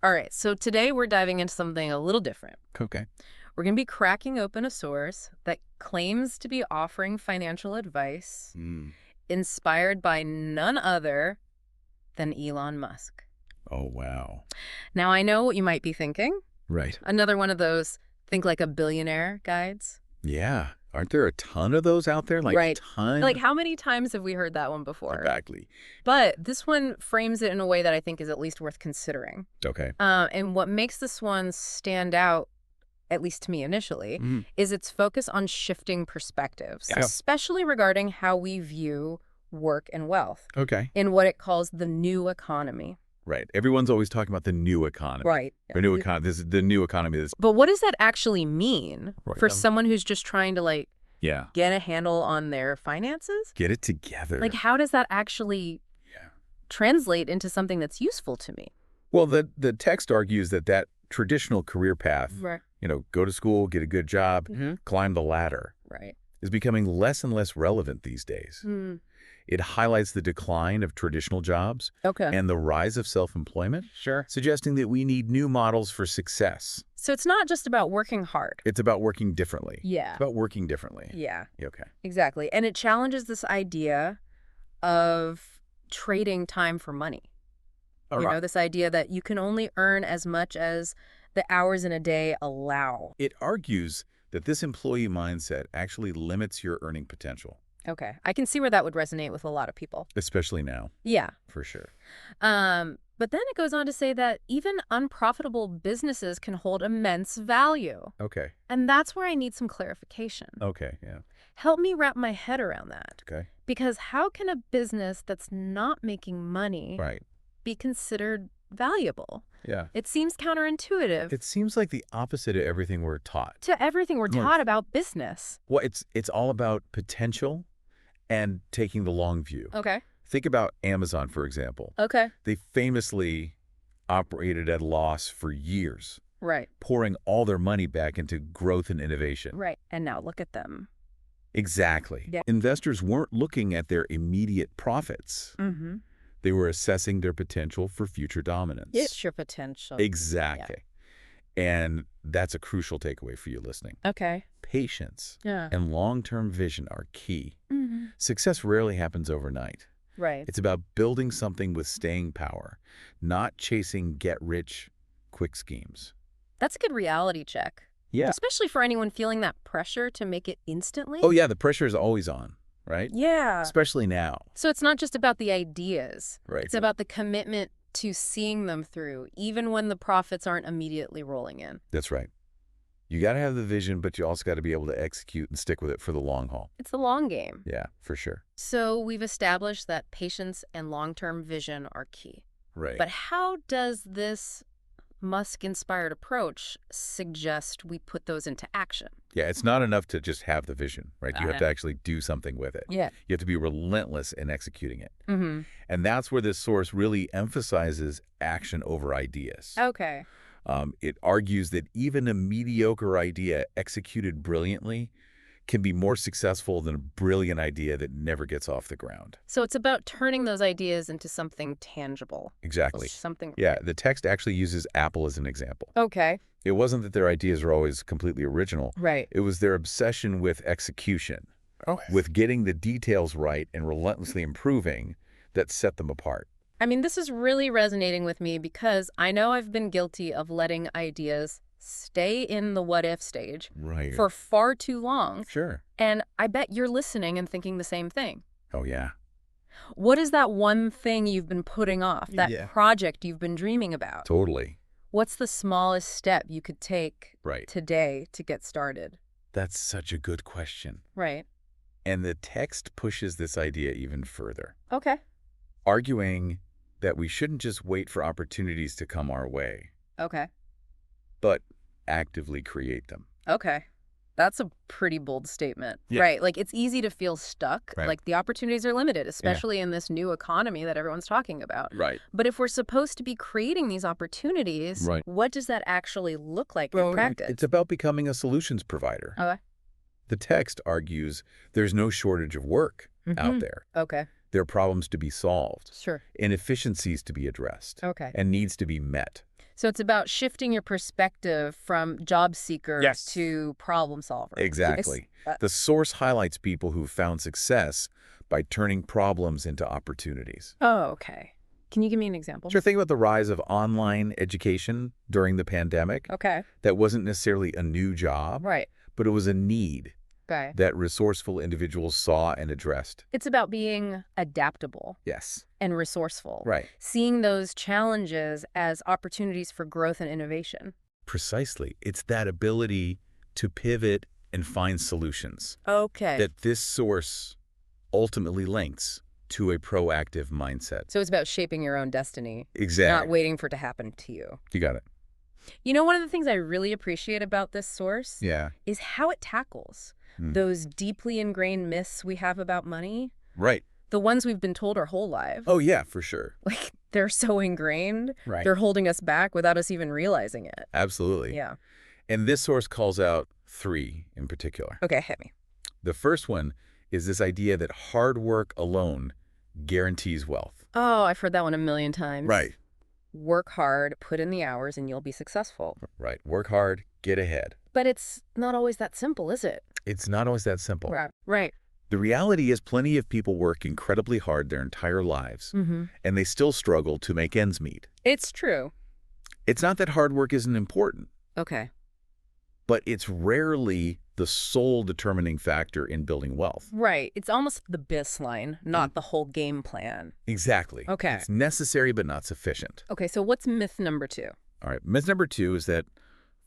All right, so today we're diving into something a little different. Okay. We're going to be cracking open a source that claims to be offering financial advice Mm. inspired by none other than Elon Musk. Oh, wow. Now, I know what you might be thinking. Right. Another one of those think like a billionaire guides. Yeah. Aren't there a ton of those out there? Like, Right. ton? Like, how many times have we heard that one before? Exactly. But this one frames it in a way that I think is at least worth considering. Okay. And what makes this one stand out, at least to me initially, Mhm. is its focus on shifting perspectives, Yeah. especially regarding how we view work and wealth Okay. in what it calls the new economy. Right. Everyone's always talking about the new economy. Right. The new economy. This is the new economy. This. But what does that actually mean Right. for someone who's just trying to, like, Yeah. get a handle on their finances? Get it together. Like, how does that actually Yeah. translate into something that's useful to me? Well, the text argues that traditional career path, Right. go to school, get a good job, climb the ladder, Right. is becoming less and less relevant these days. It highlights the decline of traditional jobs Okay. and the rise of self-employment, Sure. suggesting that we need new models for success. So it's not just about working hard. It's about working differently. Yeah. It's about working differently. Yeah, Okay. exactly. And it challenges this idea of trading time for money. All You right. know, this idea that you can only earn as much as the hours in a day allow. It argues that this employee mindset actually limits your earning potential, Okay. I can see where that would resonate with a lot of people. especially now, Yeah. for sure. But then it goes on to say that even unprofitable businesses can hold immense value. Okay. And that's where I need some clarification. Okay. Yeah. Help me wrap my head around that. Okay. Because how can a business that's not making money Right. be considered valuable? Yeah. It seems counterintuitive It seems like the opposite of everything we're taught. to everything we're Well, taught about business. Well, it's all about potential and taking the long view. Okay. Think about Amazon, for example. Okay. They famously operated at a loss for years, Right. pouring all their money back into growth and innovation. Right. And now look at them. Exactly. Yeah. Investors weren't looking at their immediate profits. Mm-hmm. They were assessing their potential for future dominance. It's your potential. Exactly. And that's a crucial takeaway for you listening. Okay. Patience Yeah. and long-term vision are key. Mm-hmm. Success rarely happens overnight. Right. It's about building something with staying power, not chasing get-rich-quick schemes. That's a good reality check. Yeah. Especially for anyone feeling that pressure to make it instantly. Oh, yeah, the pressure is always on, right? Yeah. Especially now. So it's not just about the ideas. Right. It's about the commitment to seeing them through, even when the profits aren't immediately rolling in. That's right. You got to have the vision, but you also got to be able to execute and stick with it for the long haul. It's the long game. Yeah, for sure. So we've established that patience and long-term vision are key. Right. But how does this Musk-inspired approach suggest we put those into action? Yeah, it's not enough to just have the vision, right? You have to actually do something with it. Yeah. You have to be relentless in executing it. Mm-hmm. And that's where this source really emphasizes action over ideas. Okay. It argues that even a mediocre idea executed brilliantly can be more successful than a brilliant idea that never gets off the ground. So it's about turning those ideas into something tangible. Exactly. Something. Yeah, the text actually uses Apple as an example. Okay. It wasn't that their ideas were always completely original. Right. It was their obsession with execution, with getting the details right and relentlessly improving that set them apart. I mean, this is really resonating with me because I know I've been guilty of letting ideas stay in the what-if stage Right. for far too long. Sure. And I bet you're listening and thinking the same thing. Oh, yeah. What is that one thing you've been putting off, that project you've been dreaming about? Totally. What's the smallest step you could take Right. today to get started? That's such a good question. Right. And the text pushes this idea even further, Okay. arguing that we shouldn't just wait for opportunities to come our way, Okay. but actively create them. Okay. That's a pretty bold statement. Yeah. Right. Like, it's easy to feel stuck. Right. Like, the opportunities are limited, especially in this new economy that everyone's talking about. Right. But if we're supposed to be creating these opportunities, Right. what does that actually look like in practice? It's about becoming a solutions provider. Okay. The text argues there's no shortage of work out there. Okay. There are problems to be solved, Sure. inefficiencies to be addressed, Okay. and needs to be met. So it's about shifting your perspective from job seeker Yes. to problem solver. Exactly. Yes. The source highlights people who found success by turning problems into opportunities. Oh, okay. Can you give me an example? Sure, think about the rise of online education during the pandemic. Okay. That wasn't necessarily a new job, Right. but it was a need Okay. that resourceful individuals saw and addressed. It's about being adaptable Yes. and resourceful. Right. Seeing those challenges as opportunities for growth and innovation. Precisely. It's that ability to pivot and find solutions Okay. that this source ultimately links to a proactive mindset. So it's about shaping your own destiny, Exactly. not waiting for it to happen to you. You got it. You know, one of the things I really appreciate about this source Yeah. is how it tackles those deeply ingrained myths we have about money, Right. the ones we've been told our whole lives. Oh, yeah, for sure. Like, they're so ingrained, Right. they're holding us back without us even realizing it. Absolutely. Yeah. And this source calls out 3 in particular. Okay, hit me. The first one is this idea that hard work alone guarantees wealth. Oh, I've heard that one a million times. Right. Work hard, put in the hours, and you'll be successful. Right. Work hard, get ahead. But it's not always that simple, is it? It's not always that simple. Right. Right. The reality is plenty of people work incredibly hard their entire lives, and they still struggle to make ends meet. It's true. It's not that hard work isn't important, Okay. but it's rarely the sole determining factor in building wealth. Right. It's almost the BIS line, not the whole game plan. Exactly. Okay. It's necessary but not sufficient. Okay, so what's myth number 2? All right. Myth number 2 is that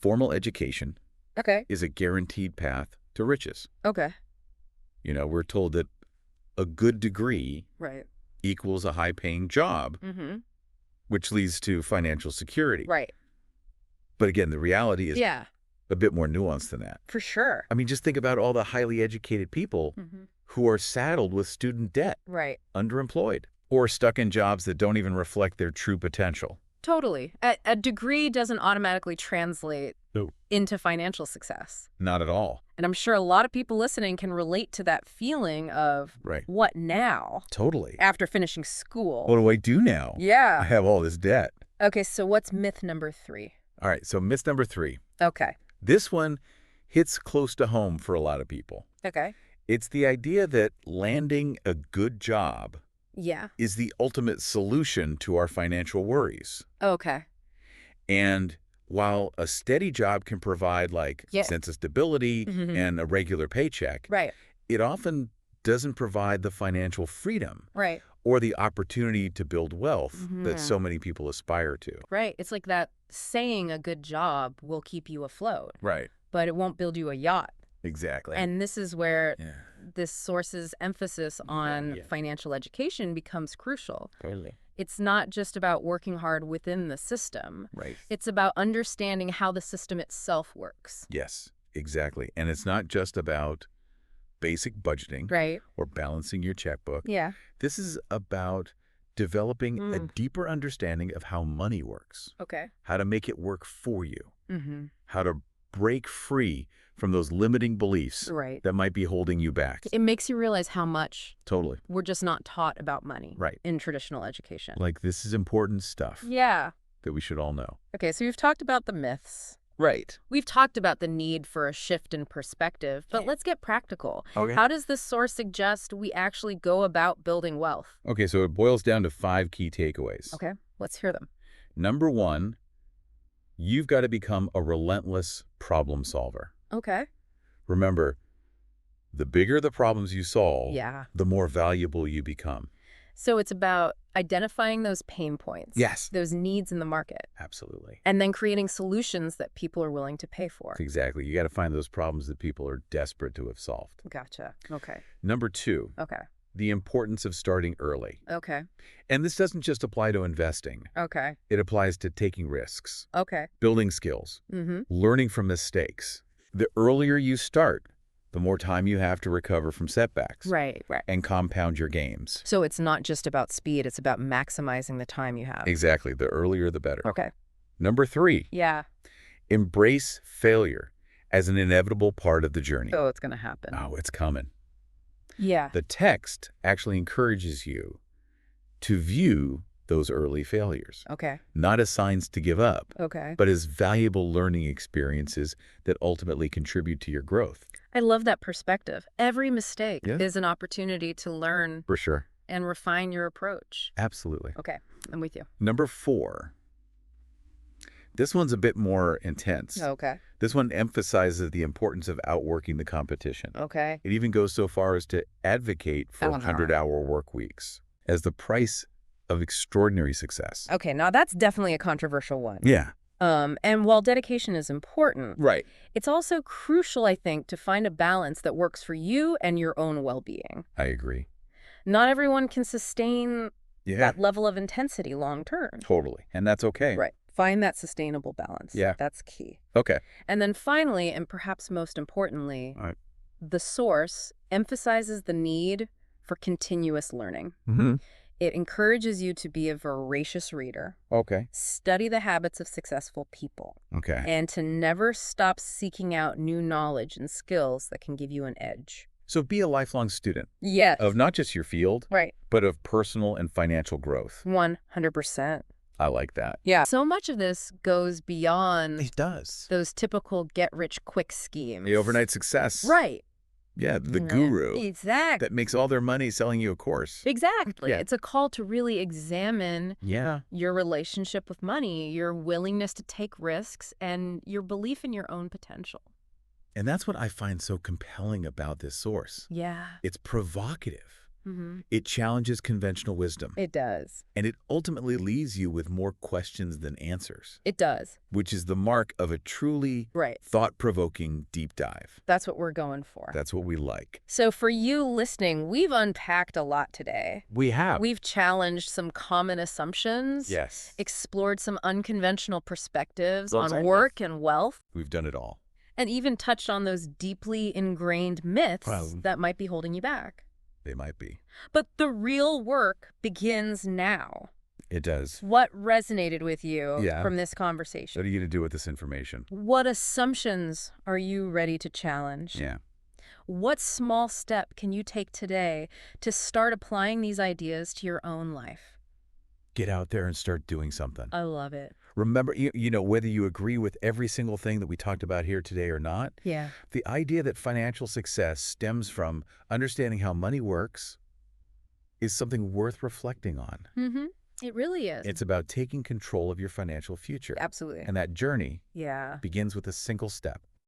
formal education Okay. is a guaranteed path to riches. Okay. You know, we're told that a good degree Right. equals a high-paying job, which leads to financial security. Right. But again, the reality is Yeah, a bit more nuanced than that. for sure. I mean, just think about all the highly educated people who are saddled with student debt, Right. underemployed, or stuck in jobs that don't even reflect their true potential. Totally. A degree doesn't automatically translate No. into financial success. Not at all. And I'm sure a lot of people listening can relate to that feeling of Right. what now Totally. after finishing school. What do I do now? I Yeah. have all this debt. Okay, so what's myth number 3? All right, so myth number 3. Okay. This one hits close to home for a lot of people. Okay. It's the idea that landing a good job Yeah. is the ultimate solution to our financial worries. Okay. And while a steady job can provide like Yeah. sense of stability and a regular paycheck, Right. it often doesn't provide the financial freedom Right. or the opportunity to build wealth that so many people aspire to. Right. It's like that saying a good job will keep you afloat, Right. but it won't build you a yacht. Exactly. And this is where yeah, this source's emphasis on Yeah. financial education becomes crucial. totally. It's not just about working hard within the system. Right. It's about understanding how the system itself works. Yes, exactly. And it's not just about basic budgeting Right? or balancing your checkbook. Yeah. This is about developing a deeper understanding of how money works, Okay. how to make it work for you, Mm-hmm. how to break free from those limiting beliefs Right. that might be holding you back. It makes you realize how much Totally. we're just not taught about money Right. in traditional education. Like, this is important stuff Yeah. that we should all know. Okay, so we've talked about the myths. Right. We've talked about the need for a shift in perspective, but let's get practical. Okay. How does this source suggest we actually go about building wealth? Okay, so it boils down to 5 key takeaways. Okay, let's hear them. Number 1, you've got to become a relentless problem solver. Okay. Remember, the bigger the problems you solve, Yeah. the more valuable you become. So it's about identifying those pain points. Yes. Those needs in the market. Absolutely. And then creating solutions that people are willing to pay for. Exactly. You got to find those problems that people are desperate to have solved. Gotcha. Okay. Number 2, Okay. the importance of starting early. Okay. And this doesn't just apply to investing. Okay. It applies to taking risks, Okay. building skills, Mm-hmm. learning from mistakes. The earlier you start, the more time you have to recover from setbacks Right. and compound your gains. So it's not just about speed, it's about maximizing the time you have. Exactly. The earlier, the better. Okay. Number 3, Yeah. embrace failure as an inevitable part of the journey. Oh, it's going to happen. Oh, it's coming. Yeah. The text actually encourages you to view those early failures, Okay. not as signs to give up, Okay. but as valuable learning experiences that ultimately contribute to your growth. I love that perspective. Every mistake Yes. is an opportunity to learn For sure. and refine your approach. Absolutely. Okay, I'm with you. Number 4. This one's a bit more intense. Okay. This one emphasizes the importance of outworking the competition. Okay. It even goes so far as to advocate for 100-hour work weeks as the price of extraordinary success. Okay, now that's definitely a controversial one. Yeah. And while dedication is important, Right. it's also crucial, I think, to find a balance that works for you and your own well-being. I agree. Not everyone can sustain Yeah. that level of intensity long term. Totally. And that's okay. Right. Find that sustainable balance. Yeah. That's key. Okay. And then finally, and perhaps most importantly, All right. the source emphasizes the need for continuous learning. Mm-hmm. It encourages you to be a voracious reader, Okay. study the habits of successful people, Okay. and to never stop seeking out new knowledge and skills that can give you an edge. So be a lifelong student Yes. of not just your field, Right. but of personal and financial growth. 100%. I like that. Yeah. So much of this goes beyond It does. those typical get-rich-quick schemes. The overnight success. Right. Yeah, the guru Exactly. that makes all their money selling you a course. Exactly. Yeah. It's a call to really examine Yeah. your relationship with money, your willingness to take risks, and your belief in your own potential. And that's what I find so compelling about this source. Yeah. It's provocative. Mm-hmm. It challenges conventional wisdom. It does. And it ultimately leaves you with more questions than answers, It does. which is the mark of a truly Right. thought-provoking deep dive. That's what we're going for. That's what we like. So for you listening, we've unpacked a lot today. We have. We've challenged some common assumptions. Yes. Explored some unconventional perspectives Well, on exactly. work and wealth, We've done it all. and even touched on those deeply ingrained myths Well- that might be holding you back. They might be. But the real work begins now. It does. What resonated with you Yeah. from this What conversation? are you going to do with this information? What assumptions are you ready to challenge? Yeah. What small step can you take today to start applying these ideas to your own life? Get out there and start doing something. I love it. Remember, whether you agree with every single thing that we talked about here today or not, Yeah. the idea that financial success stems from understanding how money works is something worth reflecting on. Mm-hmm. It really is. It's about taking control of your financial future. Absolutely. And that journey Yeah. begins with a single step.